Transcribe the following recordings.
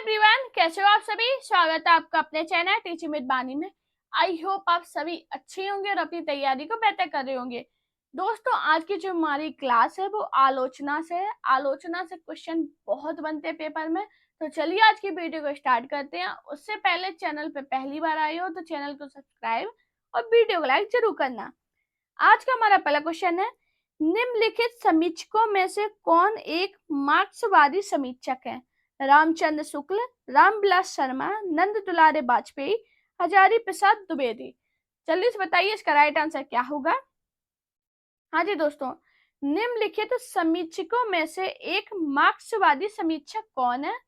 Everyone, कैसे हो आप सभी। स्वागत है आपका अपने चैनल टीचिंग विद बानी में। आई होप आप सभी अच्छे होंगे और अपनी तैयारी को बेहतर कर रहे होंगे। दोस्तों, आज की जो हमारी क्लास है वो आलोचना से है। आलोचना से क्वेश्चन बहुत बनते हैं पेपर में। तो चलिए आज की वीडियो को स्टार्ट करते हैं। उससे पहले चैनल पे पहली बार आए हो तो चैनल को सब्सक्राइब और वीडियो को लाइक जरूर करना। आज का हमारा पहला क्वेश्चन है, निम्नलिखित समीक्षकों में से कौन एक मार्क्सवादी समीक्षक है? रामचंद्र शुक्ल, रामविलास शर्मा, नंद दुलारे वाजपेयी, हजारी प्रसाद द्विवेदी। जल्दी से बताइए इसका राइट आंसर क्या होगा। हाँ जी दोस्तों, निम्नलिखित समीक्षकों में से एक मार्क्सवादी समीक्षक कौन है?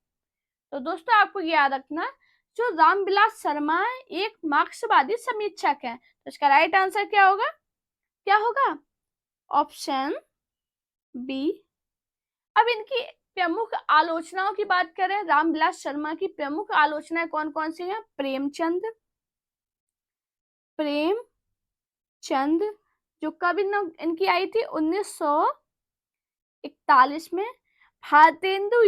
तो दोस्तों आपको याद रखना, जो रामविलास शर्मा है एक मार्क्सवादी समीक्षक है। तो इसका राइट आंसर क्या होगा? क्या होगा? Option B. अब इनकी प्रमुख आलोचनाओं की बात करें, रामविलास शर्मा की प्रमुख आलोचनाएं कौन कौन सी हैं? प्रेमचंद, जो कब इनकी आई थी? 1941 में। भारतेंदु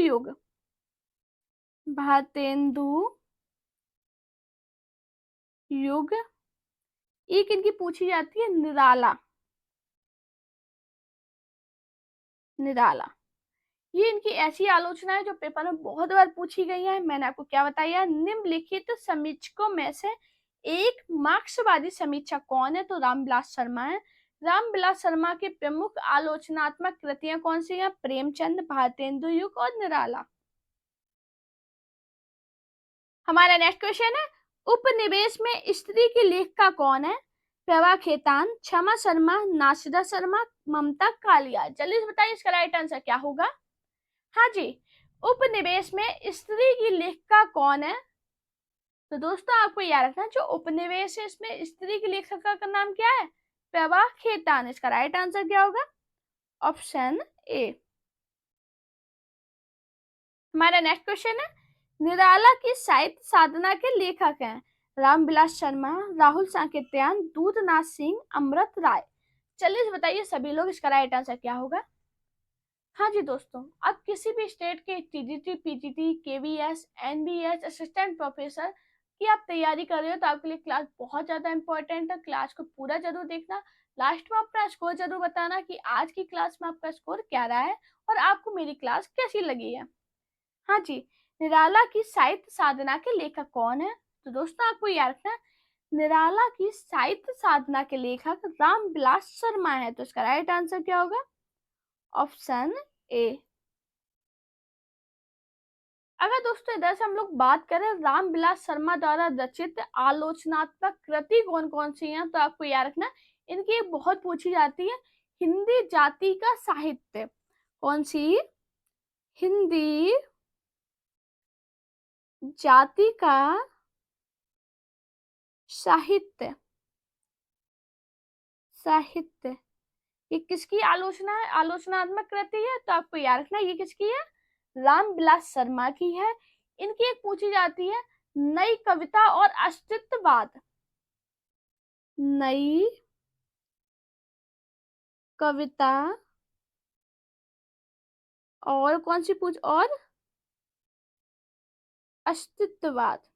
युग, एक इनकी पूछी जाती है निराला। ये इनकी ऐसी आलोचना है जो पेपर में बहुत बार पूछी गई है। मैंने आपको क्या बताया, निम्नलिखित समीक्षकों में से एक मार्क्सवादी समीक्षक कौन है? तो रामविलास शर्मा है। रामविलास शर्मा की प्रमुख आलोचनात्मक कृतियां कौन सी हैं? प्रेमचंद, भारतेंदु युग और निराला। हमारा नेक्स्ट क्वेश्चन है, उपनिवेश में स्त्री की लेखिका कौन है? प्रभा खेतान, क्षमा शर्मा, नासिदा शर्मा, ममता कालिया। जल्दी से बताइए इसका राइट आंसर क्या होगा। हाँ जी, उपनिवेश में स्त्री की लेखिका कौन है? तो दोस्तों आपको याद रखना, जो उपनिवेश है इसमें स्त्री की लेखिका का नाम क्या है? प्रभा खेतान। इसका राइट आंसर क्या होगा? Option A. हमारा नेक्स्ट क्वेश्चन है, निराला की साहित्य साधना के लेखक हैं? रामविलास शर्मा, राहुल सांकृत्यायन, दूधनाथ सिंह, अमृत राय। चलिए बताइए सभी लोग, इसका राइट आंसर क्या होगा। हाँ जी दोस्तों, अब किसी भी स्टेट के TGT, PGT, KVS, NBS, assistant professor की आप तैयारी कर रहे हो तो आपके लिए क्लास बहुत ज्यादा इंपॉर्टेंट है। क्लास को पूरा जरूर देखना। लास्ट में अपना स्कोर जरूर बताना कि आज की क्लास में आपका स्कोर क्या रहा है और आपको मेरी क्लास कैसी लगी है। हाँ जी, निराला की साहित्य साधना के लेखक कौन है? तो दोस्तों आपको याद रखना, निराला की साहित्य साधना के लेखक रामविलास शर्मा है। तो इसका राइट आंसर क्या होगा? Option A. अगर दोस्तों इधर से हम लोग बात करें रामविलास शर्मा द्वारा रचित आलोचनात्मक कृति कौन कौन सी हैं, तो आपको याद रखना, इनकी बहुत पूछी जाती है, हिंदी जाति का साहित्य। कौन सी? हिंदी जाति का साहित्य। ये किसकी आलोचना है? आलोचनात्मक कृति है। तो आपको याद रखना ये किसकी है? रामविलास शर्मा की है। इनकी एक पूछी जाती है, नई कविता और अस्तित्ववाद। नई कविता और कौन सी पूछ और अस्तित्ववाद।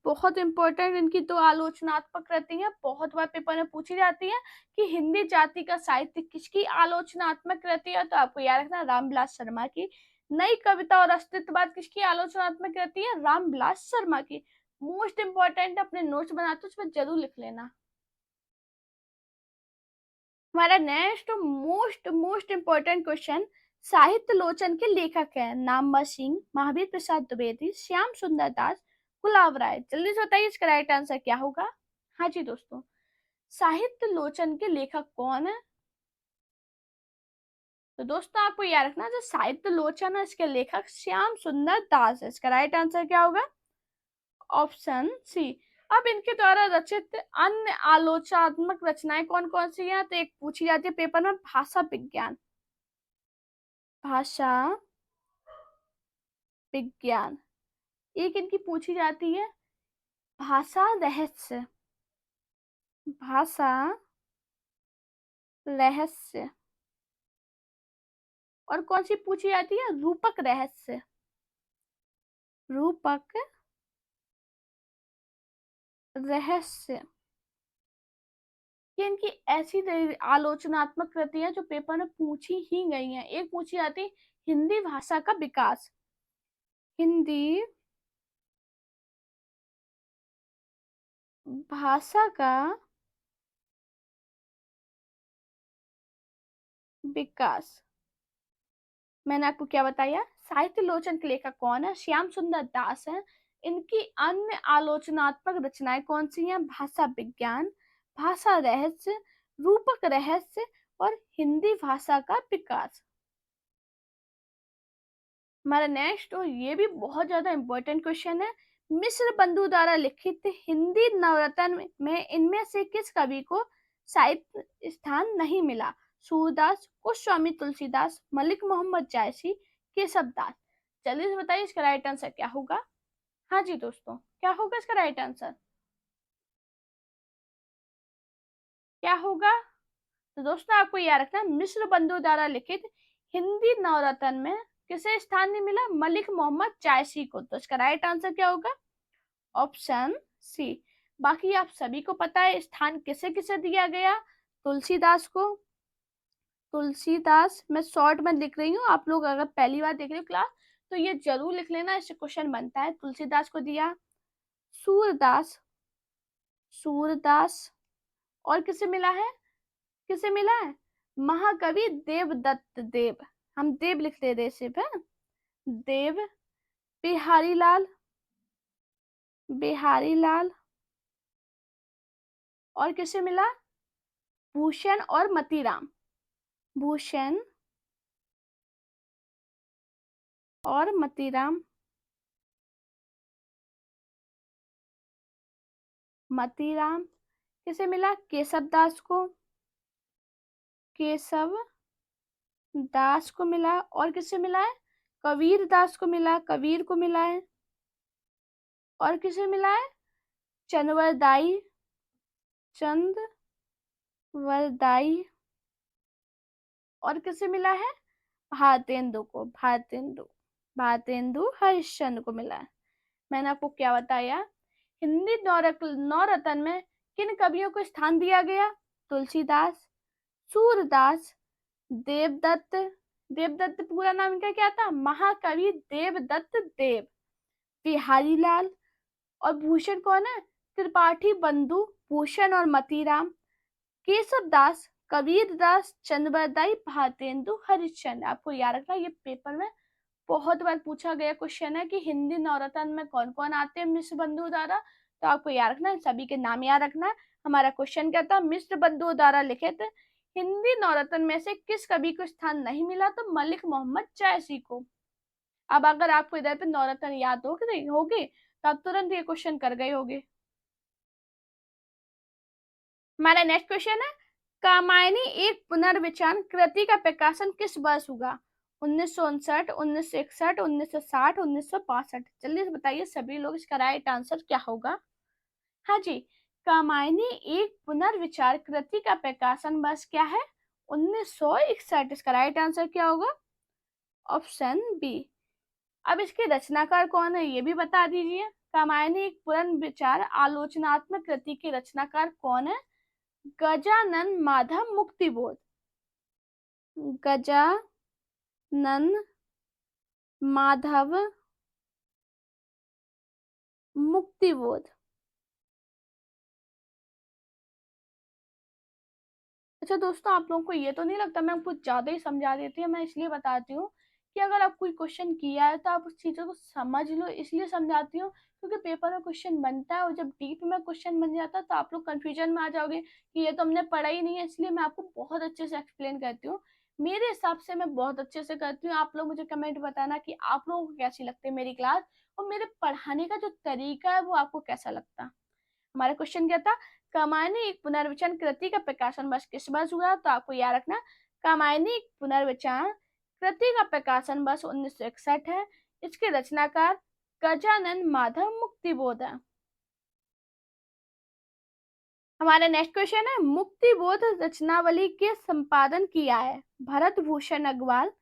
बहुत इंपॉर्टेंट इनकी दो आलोचनात्मक कृति है, बहुत बार पेपर में पूछी जाती है कि हिंदी जाति का साहित्य किसकी आलोचनात्मक कृति है। तो आपको याद रखना, रामविलास शर्मा की। नई कविता और अस्तित्ववाद किसकी आलोचनात्मक कृति है? रामविलास शर्मा की। मोस्ट इंपॉर्टेंट, अपने नोट्स बनाते उसमें जरूर लिख लेना। हमारा next most most important question, साहित्य लोचन के लेखक हैं? नामवर सिंह, महावीर प्रसाद द्विवेदी, श्याम सुंदर दास, गुलाब राय। जल्दी से बताइए इसका राइट आंसर क्या होगा। हाँ जी दोस्तों, साहित्य लोचन के लेखक कौन है? तो दोस्तों आपको याद रखना, जो साहित्य लोचन है इसके लेखक श्याम सुंदर दास है। इसका राइट आंसर क्या होगा? Option C. अब इनके द्वारा रचित अन्य आलोचनात्मक रचनाएं कौन कौन सी हैं? तो एक पूछी जाती है पेपर में, भाषा विज्ञान। भाषा विज्ञान। एक इनकी पूछी जाती है, भाषा रहस्य। भाषा रहस्य। और कौन सी पूछी जाती है? रूपक रहस्य। रूपक रहस्य, ये इनकी ऐसी आलोचनात्मक कृतियां जो पेपर में पूछी ही गई हैं। एक पूछी जाती हिंदी भाषा का विकास। हिंदी भाषा का विकास। मैंने आपको क्या बताया? साहित्य लोचन के लेखक कौन है? श्याम सुंदर दास है। इनकी अन्य आलोचनात्मक रचनाएं कौन सी हैं? भाषा विज्ञान, भाषा रहस्य, रूपक रहस्य और हिंदी भाषा का विकास। हमारा नेक्स्ट, और ये भी बहुत ज्यादा इंपॉर्टेंट क्वेश्चन है, मिश्र बंधु द्वारा लिखित हिंदी नवरत्न में इनमें से किस कवि को साहित्य स्थान नहीं मिला? सूरदास, गोस्वामी तुलसीदास, मलिक मोहम्मद जायसी, केशव दास। जल्दी से बताइए इसका राइट आंसर क्या होगा? हाँ जी दोस्तों, क्या होगा इसका राइट आंसर? क्या होगा? तो दोस्तों आपको याद रखना है, मिश्र बंधु द्वारा लिखित हिंदी नवरत्न में किसे स्थान नहीं मिला? मलिक मोहम्मद जायसी को। तो इसका राइट आंसर क्या होगा? Option C. बाकी आप सभी को पता है स्थान किसे किसे दिया गया? तुलसीदास को। तुलसीदास मैं शॉर्ट में लिख रही हूँ, आप लोग अगर पहली बार देख रहे हो क्लास तो ये जरूर लिख लेना, इससे क्वेश्चन बनता है। तुलसीदास को दिया। सूरदास, सूरदास। और किसे मिला है? किसे मिला है? महाकवि देवदत्त देव, हम देव लिख ले रहे सिर्फ है। देव। बिहारी लाल, बिहारी लाल। और किसे मिला? भूषण और मतीराम। भूषण और मतीराम। मतीराम। किसे मिला? केशव दास को। केशव दास को मिला। और किसे मिला है? कबीर दास को मिला, कबीर को मिला है। और किसे मिला है? चंदवरदाई, चंदवरदाई। और किसे मिला है? भारतेंदु को, भारतेंदु, भारतेंदु हरिश्चंद्र को मिला है। मैंने आपको क्या बताया? हिंदी नवरत्न में किन कवियों को स्थान दिया गया? तुलसीदास, सूरदास, देवदत्त। देवदत्त पूरा नाम इनका क्या था? महाकवि देवदत्त देव। बिहारी लाल। और भूषण कौन है? त्रिपाठी बंधु भूषण और मतीराम। केशव दास, कबीर दास, चंद्रबरदाई, भारतेंदु हरिश्चंद्र। आपको याद रखना, ये पेपर में बहुत बार पूछा गया क्वेश्चन है कि हिंदी नवरत्न में कौन कौन आते हैं मिश्र बंधु द्वारा। तो आपको याद रखना है, सभी के नाम याद रखना है। हमारा क्वेश्चन क्या था? मिश्र बंधु द्वारा लिखित हिंदी नवरत्न में से किस कवि को स्थान नहीं मिला? तो मलिक मोहम्मद जायसी को। अब अगर आपको इधर पे नवरत्न याद होगी तो आप तुरंत ये क्वेश्चन कर गए होगे। हमारा नेक्स्ट क्वेश्चन है, कामायनी एक पुनर्विचार कृति का प्रकाशन किस वर्ष हुआ? 1959, 1961, 1960, 1965। जल्दी से बताइए सभी लोग, इसका राइट आंसर क्या होगा? हाँ जी, कामायनी एक पुनर्विचार कृति का प्रकाशन वर्ष क्या है? 1961। इसका राइट आंसर क्या होगा? Option B. अब इसके रचनाकार कौन है ये भी बता दीजिए। कामायनी एक पुनर्विचार आलोचनात्मक कृति के रचनाकार कौन है? गजानन माधव मुक्तिबोध। गजानन माधव मुक्तिबोध। अच्छा दोस्तों, आप लोगों को ये तो नहीं लगता मैं कुछ ज्यादा ही समझा देती हूँ? मैं इसलिए बताती हूँ कि अगर आप कोई क्वेश्चन किया है तो आप उस चीजों को समझ लो, इसलिए समझाती हूँ क्योंकि पेपर में क्वेश्चन बनता है और जब डीप में क्वेश्चन बन जाता है तो आप लोग कंफ्यूजन में आ जाओगे कि ये तो हमने पढ़ा ही नहीं है। इसलिए मैं आपको बहुत अच्छे से एक्सप्लेन करती हूँ। मेरे हिसाब से मैं बहुत अच्छे से करती हूँ। आप लोग मुझे कमेंट बताना कि आप लोगों को कैसी लगती है मेरी क्लास, और मेरे पढ़ाने का जो तरीका है वो आपको कैसा लगता है। हमारा क्वेश्चन क्या था? कामायनी एक पुनर्विचार कृति का प्रकाशन वर्ष किस वर्ष हुआ? तो आपको याद रखना, कामायनी एक पुनर्विचार कृति का प्रकाशन वर्ष 1961 है। इसके रचनाकार गजानन माधव मुक्तिबोध है। हमारा नेक्स्ट क्वेश्चन है, मुक्तिबोध रचनावली के संपादन किया है भरत भूषण अग्रवाल,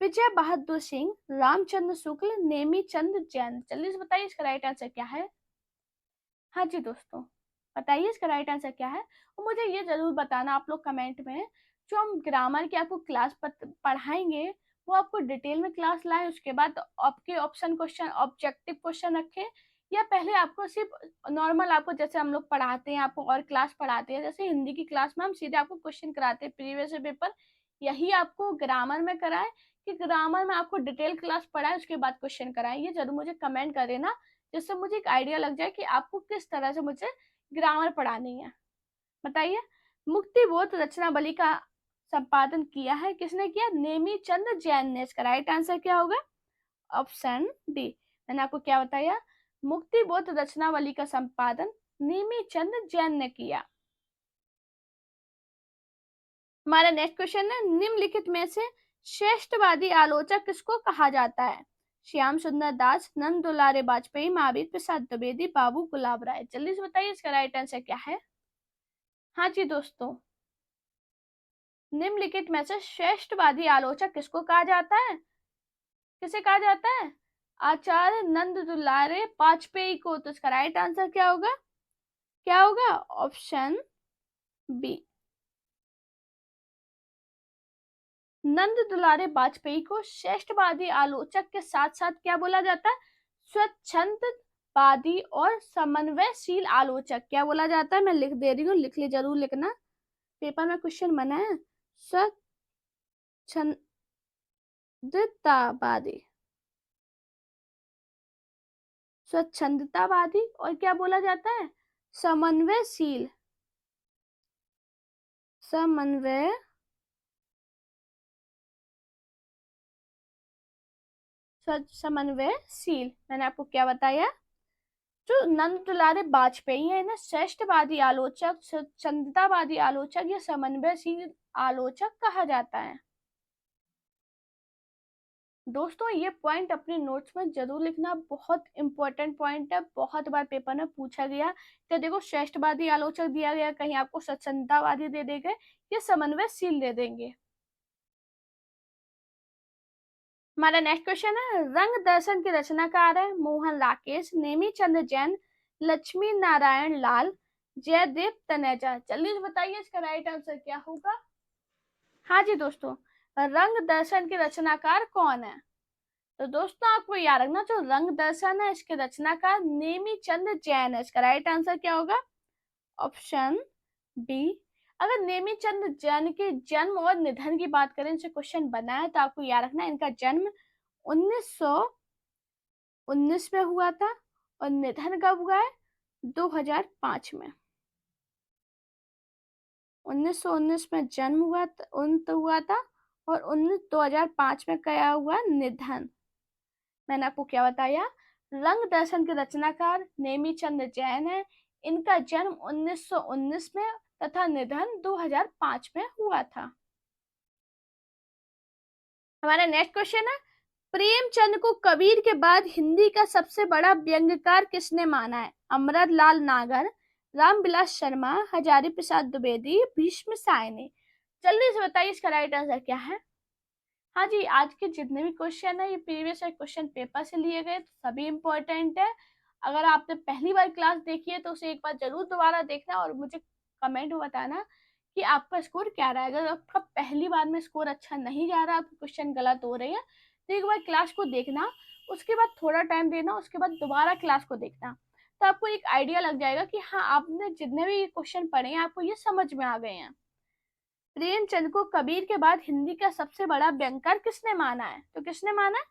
विजय बहादुर सिंह, रामचंद्र शुक्ल, नेमी चंद जैन। जल्दी से बताइए इसका राइट आंसर क्या है। हाँ जी दोस्तों, बताइए इसका राइट आंसर क्या है। और मुझे ये जरूर बताना आप लोग कमेंट में, जो हम ग्रामर की आपको क्लास पढ़ाएंगे वो आपको डिटेल में क्लास लाएं, उसके बाद आपके ऑप्शन क्वेश्चन ऑब्जेक्टिव क्वेश्चन रखें, या पहले आपको सिर्फ नॉर्मल आपको जैसे हम लोग पढ़ाते हैं आपको और क्लास पढ़ाते हैं, जैसे हिंदी की क्लास में हम सीधे आपको क्वेश्चन कराते हैं प्रीवियस पेपर, यही आपको ग्रामर में कराएं कि ग्रामर में आपको डिटेल क्लास पढ़ाएं उसके बाद क्वेश्चन कराएं। ये जरूर मुझे कमेंट करें ना, जिससे मुझे एक आइडिया लग जाए कि आपको किस तरह से मुझे ग्रामर पढ़ानी है। बताइए, मुक्तिबोध रचनावली का संपादन किया है किसने किया, नेमी चंद जैन ने। इसका राइट आंसर क्या होगा, ऑप्शन डी। मैंने आपको क्या बताया, मुक्तिबोध रचनावली का संपादन नेमी चंद जैन ने किया। हमारा नेक्स्ट क्वेश्चन है, निम्नलिखित में से श्रेष्ठवादी आलोचक किसको कहा जाता है, श्याम सुंदर दास, नंद दुलारे वाजपेयी, महावीर प्रसाद द्विवेदी, बाबू गुलाब राय। जल्दी से बताइए इसका राइट आंसर क्या है। हाँ जी दोस्तों, निम्नलिखित में से श्रेष्ठवादी आलोचक किसको कहा जाता है, किसे कहा जाता है, आचार्य नंद दुलारे वाजपेयी को। तो इसका राइट आंसर क्या होगा, क्या होगा, ऑप्शन बी। नंद दुलारे वाजपेयी को श्रेष्ठवादी आलोचक के साथ साथ क्या बोला जाता है, स्वच्छंदवादी और समन्वयशील आलोचक क्या बोला जाता है। मैं लिख दे रही हूँ, लिख ले, जरूर लिखना, पेपर में क्वेश्चन बना है। स्वच्छंदतावादी, स्वच्छंदतावादी और क्या बोला जाता है, समन्वयशील, समन्वय समन्वयशील। मैंने आपको क्या बताया, जो नंद दुलारे वाजपेयी है ना, श्रेष्ठवादी आलोचक, स्वच्छंदतावादी आलोचक या समन्वयशील आलोचक कहा जाता है। दोस्तों ये पॉइंट अपने नोट्स में जरूर लिखना, बहुत इंपॉर्टेंट पॉइंट है, बहुत बार पेपर में पूछा गया। तो देखो, श्रेष्ठवादी आलोचक दिया गया, कहीं आपको स्वच्छंदतावादी दे देंगे या समन्वयशील दे देंगे। हमारा नेक्स्ट क्वेश्चन है, रंग दर्शन के रचनाकार है मोहन राकेश, नेमी चंद्र जैन, लक्ष्मी नारायण लाल, जयदेव तनेजा। जल्दी से बताइए इसका राइट आंसर क्या होगा। हाँ जी दोस्तों, रंग दर्शन के रचनाकार कौन है। तो दोस्तों आपको याद रखना, जो रंग दर्शन है इसके रचनाकार नेमी चंद्र जैन है। इसका राइट आंसर क्या होगा, ऑप्शन बी। अगर नेमी चंद्र जैन के जन्म और निधन की बात करें, इनसे क्वेश्चन बना है, तो आपको याद रखना इनका जन्म 1919 में हुआ था और निधन कब हुआ है, 2005 में। 1919 में जन्म हुआ था और 2005 में क्या हुआ, निधन। मैंने आपको क्या बताया, रंग दर्शन के रचनाकार नेमी चंद्र जैन है, इनका जन्म 1919 में तथा निधन 2005 में हुआ था। हमारा नेक्स्ट क्वेश्चन है, प्रेमचंद को कबीर के बाद हिंदी का सबसे बड़ा व्यंग्यकार किसने माना है, अमृत लाल नागर, रामविलास शर्मा, हजारी प्रसाद द्विवेदी, भीष्म सायनी। जल्दी से बताइए इसका राइट आंसर क्या है। हाँ जी, आज के जितने भी क्वेश्चन है ये प्रीवियस क्वेश्चन पेपर से लिए गए, तो सभी इंपॉर्टेंट है। अगर आपने पहली बार क्लास देखी है तो उसे एक बार जरूर दोबारा देखना और मुझे कमेंट में बताना कि आपका स्कोर क्या रहा है। अगर आपका पहली बार में स्कोर अच्छा नहीं जा रहा, आपके क्वेश्चन गलत हो रहे हैं, तो एक बार क्लास को देखना, उसके बाद थोड़ा टाइम देना, उसके बाद दोबारा क्लास को देखना, तो आपको एक आइडिया लग जाएगा कि हाँ आपने जितने भी क्वेश्चन पढ़े हैं आपको ये समझ में आ गए हैं। प्रेमचंद को कबीर के बाद हिंदी का सबसे बड़ा व्यंग्यकार किसने माना है, तो किसने माना है,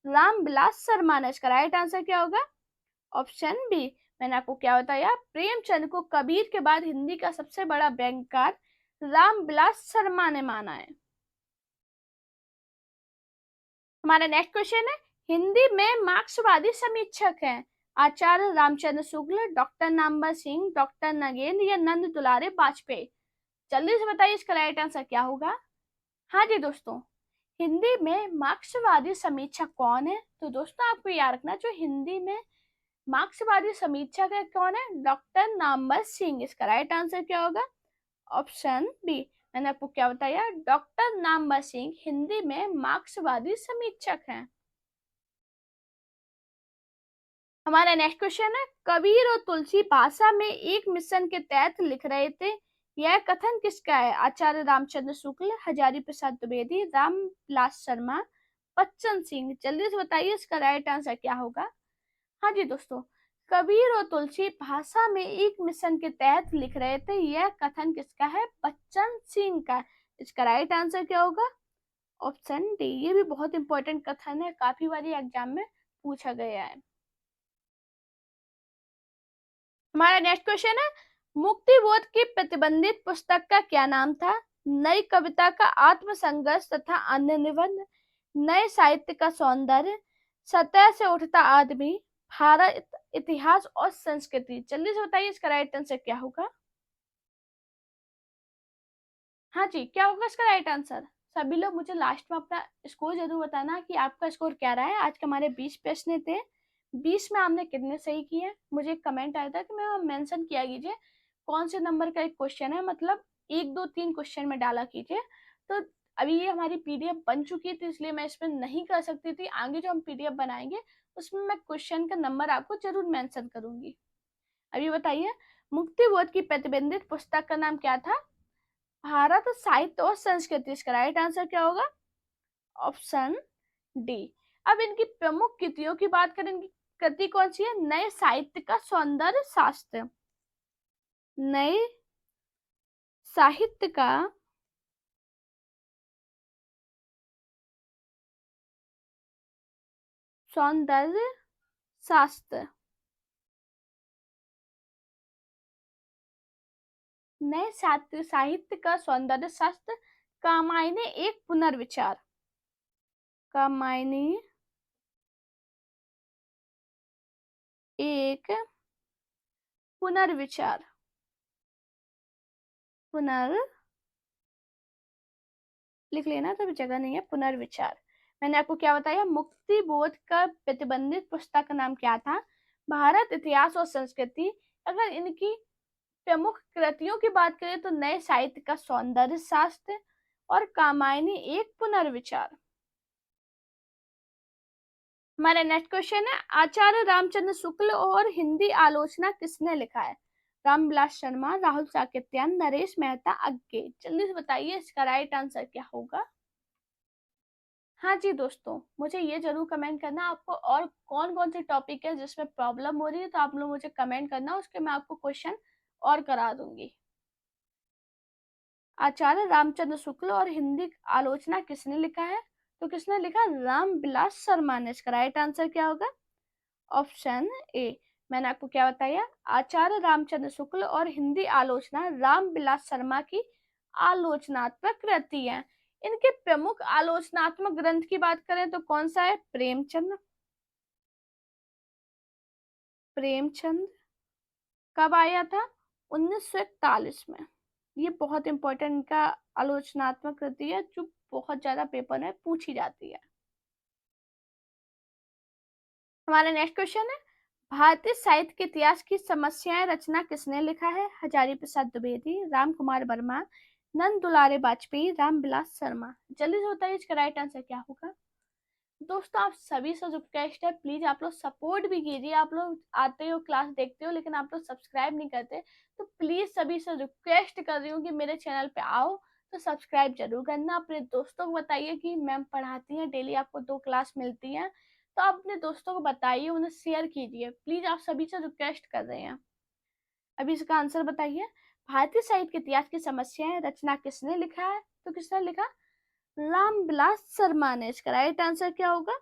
रामविलास शर्मा ने। इसका राइट आंसर क्या होगा, ऑप्शन बी। मैंने आपको क्या बताया, प्रेमचंद को कबीर के बाद हिंदी का सबसे बड़ा व्यंग्यकार रामविलास शर्मा ने माना है। हमारा नेक्स्ट क्वेश्चन है, हिंदी में मार्क्सवादी समीक्षक हैं आचार्य रामचंद्र शुक्ल, डॉक्टर नामवर सिंह, डॉक्टर नगेंद्र या नंद दुलारे वाजपेयी। जल्दी से बताइए इसका राइट आंसर क्या होगा। हाँ जी दोस्तों, हिंदी में मार्क्सवादी समीक्षक कौन है, तो दोस्तों आपको याद रखना, जो हिंदी में मार्क्सवादी समीक्षक है कौन है, डॉक्टर नामवर सिंह। इसका राइट आंसर क्या होगा, ऑप्शन बी। मैंने आपको क्या बताया, डॉक्टर नामवर सिंह हिंदी में मार्क्सवादी समीक्षक हैं। हमारा नेक्स्ट क्वेश्चन है, कबीर और तुलसी भाषा में एक मिशन के तहत लिख रहे थे, यह कथन किसका है? आचार्य रामचंद्र शुक्ल, हजारी प्रसाद द्विवेदी, रामविलास शर्मा, बच्चन सिंह। जल्दी से बताइए इसका राइट आंसर क्या होगा। हाँ जी दोस्तों, कबीर और तुलसी भाषा में एक मिशन के तहत लिख रहे थे, यह कथन किसका है? बच्चन सिंह का। इसका राइट आंसर क्या होगा? Option D. ये भी बहुत इंपॉर्टेंट कथन है, काफी बार एग्जाम में पूछा गया है। हमारा नेक्स्ट क्वेश्चन है, मुक्ति बोध की प्रतिबंधित पुस्तक का क्या नाम था? नई कविता का आत्मसंघर्ष तथा अन्य निबंध, नए साहित्य का सौंदर्य, सतह से उठता आदमी, भारत इतिहास और संस्कृति। जल्दी से बताइए इसका राइट आंसर क्या होगा। हाँ जी, क्या होगा इसका राइट आंसर? सभी लोग मुझे लास्ट में अपना स्कोर जरूर बताना कि आपका स्कोर क्या रहा है। आज के हमारे 20 प्रश्न थे, 20 में आपने कितने सही किए। मुझे एक कमेंट आया था कि मैं मेंशन किया कीजिए कौन से नंबर का एक क्वेश्चन है, मतलब 1 2 3 क्वेश्चन में डाला कीजिए। तो अभी ये हमारी पीडीएफ बन चुकी थी, इसलिए मैं इसमें नहीं कर सकती थी। आगे जो हम पीडीएफ बनाएंगे उसमें मैं क्वेश्चन का नंबर आपको जरूर मेंशन करूंगी। अभी बताइए, मुक्ति बोध की प्रतिबंधित पुस्तक का नाम क्या था? भारत साहित्य और संस्कृति। इसका राइट आंसर क्या होगा? Option D. अब इनकी प्रमुख कृतियों की बात करें, इनकी कृति कौन सी है? नए साहित्य का सौंदर्य शास्त्र, नए साहित्य का सौंदर्य शास्त्र, नए साहित्य का सौंदर्य शास्त्र, कामायनी एक पुनर्विचार, कामायनी एक पुनर्विचार, पुनर् लिख लेना, तो जगह नहीं है, पुनर्विचार। मैंने आपको क्या बताया, मुक्ति बोध का प्रतिबंधित पुस्तक का नाम क्या था? भारत इतिहास और संस्कृति। अगर इनकी प्रमुख कृतियों की बात करें तो नए साहित्य का सौंदर्य शास्त्र और कामायनी एक पुनर्विचार। हमारा नेक्स्ट क्वेश्चन है, आचार्य रामचंद्र शुक्ल और हिंदी आलोचना किसने लिखा है? रामविलास शर्मा, राहुल साकेत्यान, नरेश मेहता, अज्ञे। जल्दी से बताइए इसका राइट आंसर क्या होगा। हाँ जी दोस्तों, मुझे ये जरूर कमेंट करना आपको और कौन कौन से टॉपिक है जिसमें प्रॉब्लम हो रही है, तो आप लोग मुझे कमेंट करना, उसके मैं आपको क्वेश्चन और करा दूंगी। आचार्य रामचंद्र शुक्ल और हिंदी आलोचना किसने लिखा है? तो किसने लिखा? रामविलास शर्मा ने। इसका राइट आंसर क्या होगा? Option A. मैंने आपको क्या बताया, आचार्य रामचंद्र शुक्ल और हिंदी आलोचना रामविलास शर्मा की आलोचनात्मक कृति है। इनके प्रमुख आलोचनात्मक ग्रंथ की बात करें तो कौन सा है? प्रेमचंद। प्रेमचंद कब आया था? 1941 में। ये बहुत इंपॉर्टेंट इनका आलोचनात्मक कृति है, जो बहुत ज्यादा पेपर में पूछी जाती है। हमारा नेक्स्ट क्वेश्चन है, भारतीय साहित्य के इतिहास की समस्याएं रचना किसने लिखा है? हजारी प्रसाद द्विवेदी, राम कुमार वर्मा, नंद दुलारे वाजपेयी, रामविलास शर्मा। जल्दी से बताइए इसका राइट आंसर क्या होगा। दोस्तों, आप सभी से रिक्वेस्ट है, प्लीज आप लोग सपोर्ट भी कीजिए। आप लोग आते हो, क्लास देखते हो, लेकिन आप लोग सब्सक्राइब नहीं करते, तो प्लीज सभी से रिक्वेस्ट कर रही हूँ कि मेरे चैनल पे आओ तो सब्सक्राइब जरूर करना। अपने दोस्तों को बताइए कि मैम पढ़ाती हैं, डेली आपको 2 क्लास मिलती हैं, तो आप अपने दोस्तों को बताइए, उन्हें शेयर कीजिए, प्लीज आप सभी से रिक्वेस्ट कर रहे हैं। अभी इसका आंसर बताइए, भारतीय साहित्य के इतिहास की समस्याएं रचना किसने लिखा है? तो किसने लिखा? रामविलास शर्मा ने। इसका राइट आंसर क्या होगा?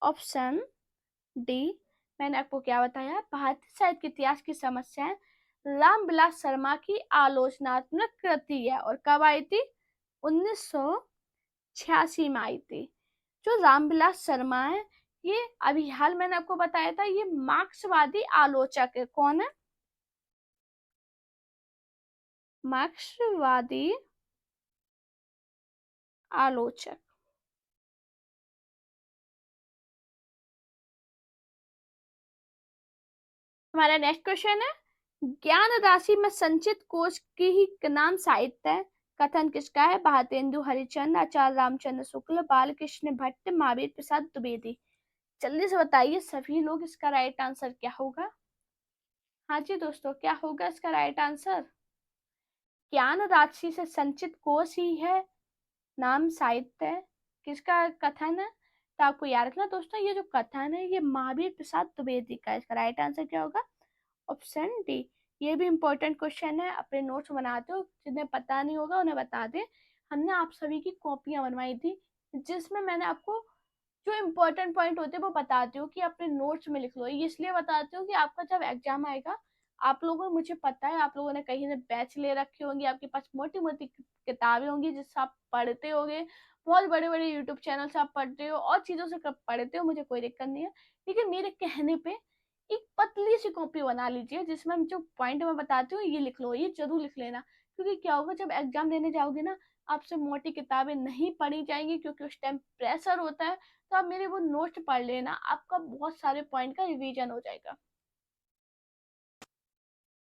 Option D. मैंने आपको क्या बताया, भारतीय साहित्य के इतिहास की समस्याएं रामविलास शर्मा की आलोचनात्मक कृति है, और कब आई थी? 1986 में आई थी। जो रामविलास शर्मा है, ये अभी हाल मैंने आपको बताया था, ये मार्क्सवादी आलोचक है। कौन है? मार्क्सवादी आलोचक। हमारा नेक्स्ट क्वेश्चन है, ज्ञान राशि में संचित कोश की ही नाम साहित्य है, कथन किसका है? भारतेंदु हरिश्चंद्र, आचार्य रामचंद्र शुक्ल, बालकृष्ण भट्ट, महावीर प्रसाद द्विवेदी। जल्दी से बताइए सभी लोग, इसका राइट आंसर क्या होगा? हाँ जी दोस्तों, क्या होगा इसका राइट आंसर? ज्ञान राशि से संचित कोश ही है नाम साहित्य है। किसका कथन है? तो आपको याद रखना दोस्तों, ये जो कथन है ये महावीर प्रसाद द्विवेदी का है। इसका राइट आंसर क्या होगा? Option D. ये भी इम्पोर्टेंट क्वेश्चन है, अपने नोट्स बनाते हो, जिन्हें पता नहीं होगा उन्हें बता दें। हमने आप सभी की कॉपियां बनवाई थी, जिसमें मैंने आपको जो इम्पोर्टेंट पॉइंट होते हैं वो बताती हूँ कि अपने नोट्स में लिख लो। ये इसलिए बताती हूँ कि आपका जब एग्जाम आएगा, आप लोगों को, मुझे पता है आप लोगों ने कहीं से बैच ले रखी होंगी, आपके पास मोटी मोटी किताबें होंगी जिससे आप पढ़ते होगे, बहुत बड़े बड़े यूट्यूब चैनल से आप पढ़ते हो और चीज़ों से पढ़ते हो, मुझे कोई दिक्कत नहीं है। लेकिन मेरे कहने पे एक पतली सी कॉपी बना लीजिए जिसमें जो पॉइंट मैं बताती हूँ ये लिख लो, ये जरूर लिख लेना। क्योंकि क्या होगा, जब एग्जाम देने जाओगे ना, आपसे मोटी किताबें नहीं पढ़ी जाएंगी, क्योंकि उस टाइम प्रेशर होता है। तो आप मेरे वो नोट पढ़ लेना, आपका बहुत सारे पॉइंट का रिवीजन हो जाएगा।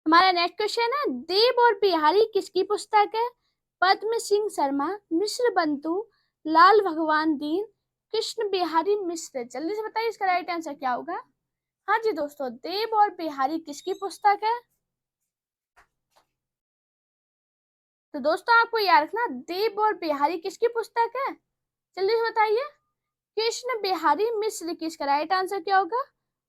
हमारा नेक्स्ट क्वेश्चन है, देव और बिहारी किसकी पुस्तक है? पद्म सिंह शर्मा, मिश्र बंधु, लाल भगवान दीन, कृष्ण बिहारी मिश्र। जल्दी से बताइए इसका राइट आंसर क्या होगा? हाँ जी दोस्तों, देव और बिहारी किसकी पुस्तक है? तो दोस्तों आपको याद रखना, देव और बिहारी किसकी पुस्तक है? जल्दी से बताइए। कृष्ण बिहारी मिश्र की। इसका राइट आंसर क्या होगा?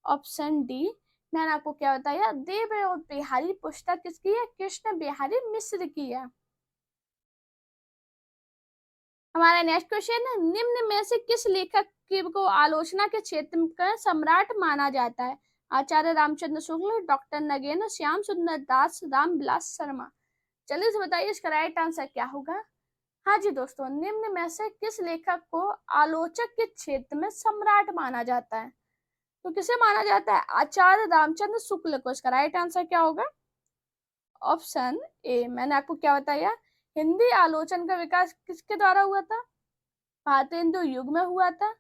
Option D. मैंने आपको क्या बताया, देव और बिहारी पुस्तक किसकी है? कृष्ण बिहारी मिश्र की है। हमारा नेक्स्ट क्वेश्चन है, निम्न में से किस लेखक को आलोचना के क्षेत्र का सम्राट माना जाता है? आचार्य रामचंद्र शुक्ल, डॉक्टर नगेन्द्र, श्याम सुंदर दास, रामविलास शर्मा। जल्दी से बताइए इसका राइट आंसर क्या होगा? हाँ जी दोस्तों, निम्न में से किस लेखक को आलोचक के क्षेत्र में सम्राट माना जाता है? तो किसे माना जाता है? आचार्य रामचंद्र शुक्ल को। इसका राइट आंसर क्या होगा? Option A. मैंने आपको क्या बताया, हिंदी आलोचन का विकास किसके द्वारा हुआ था? भारतेंदु युग में हुआ था।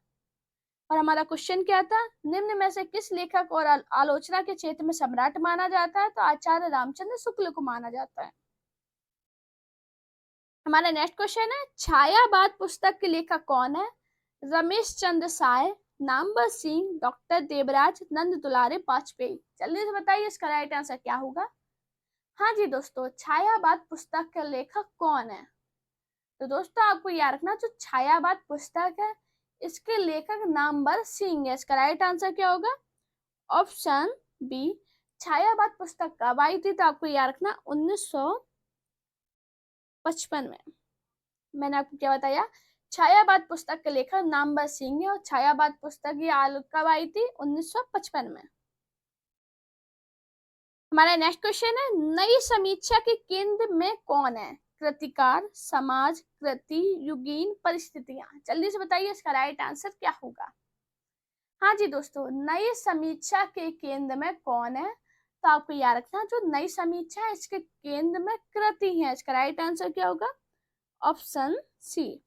और हमारा क्वेश्चन क्या था, निम्न में से किस लेखक और आलोचना के क्षेत्र में सम्राट माना जाता है? तो आचार्य रामचंद्र शुक्ल को माना जाता है। हमारा नेक्स्ट क्वेश्चन है, छायावाद पुस्तक के लेखक कौन है? रमेश चंद्र साय, नामवर सिंह, डॉक्टर देवराज, नंद दुलारे वाजपेयी। जल्दी से बताइए इसका राइट आंसर क्या होगा? हाँ जी दोस्तों, छायावाद पुस्तक का लेखक कौन है? तो दोस्तों आपको याद रखना, जो छायावाद पुस्तक है इसके लेखक नामवर सिंह है। इसका राइट आंसर क्या होगा? Option B. छायावाद पुस्तक कब आई थी? तो आपको याद रखना 1955 में। मैंने आपको क्या बताया, छायावाद पुस्तक के लेखक नामवर सिंह है और छायावाद पुस्तक ये कब आई थी? 1955 में। हमारा नेक्स्ट क्वेश्चन है, नई समीक्षा के केंद्र में कौन है? कृतिकार, समाज, कृति, युगीन, परिस्थितियां। जल्दी से बताइए इसका राइट आंसर क्या होगा? हाँ जी दोस्तों, नई समीक्षा के केंद्र में कौन है? तो आपको याद रखना, जो नई समीक्षा है इसके केंद्र में कृति है। इसका राइट आंसर क्या होगा? Option C.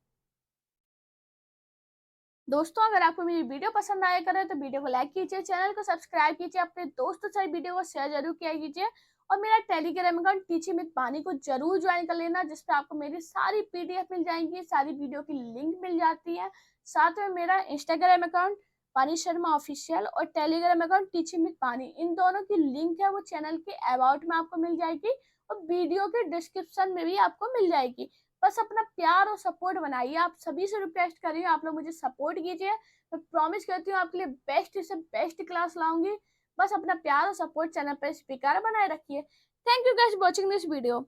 दोस्तों अगर आपको मेरी वीडियो पसंद आया करे तो वीडियो को लाइक कीजिए, चैनल को सब्सक्राइब कीजिए, अपने दोस्तों से वीडियो को शेयर जरूर किया कीजिए और मेरा टेलीग्राम अकाउंट टीचिंग विद बानी को जरूर ज्वाइन कर लेना, जिसपे आपको मेरी सारी पीडीएफ मिल जाएंगी, सारी वीडियो की लिंक मिल जाती है। साथ में मेरा इंस्टाग्राम अकाउंट पानी शर्मा ऑफिशियल और टेलीग्राम अकाउंट टीचिंग विद बानी, इन दोनों की लिंक है वो चैनल के अबाउट में आपको मिल जाएगी और वीडियो के डिस्क्रिप्शन में भी आपको मिल जाएगी। बस अपना प्यार और सपोर्ट बनाइए, आप सभी से रिक्वेस्ट कर रही हूँ, आप लोग मुझे सपोर्ट कीजिए। मैं प्रॉमिस करती हूँ आपके लिए बेस्ट से बेस्ट क्लास लाऊंगी। बस अपना प्यार और सपोर्ट चैनल पर स्पीकर बनाए रखिए। Thank you guys watching this video.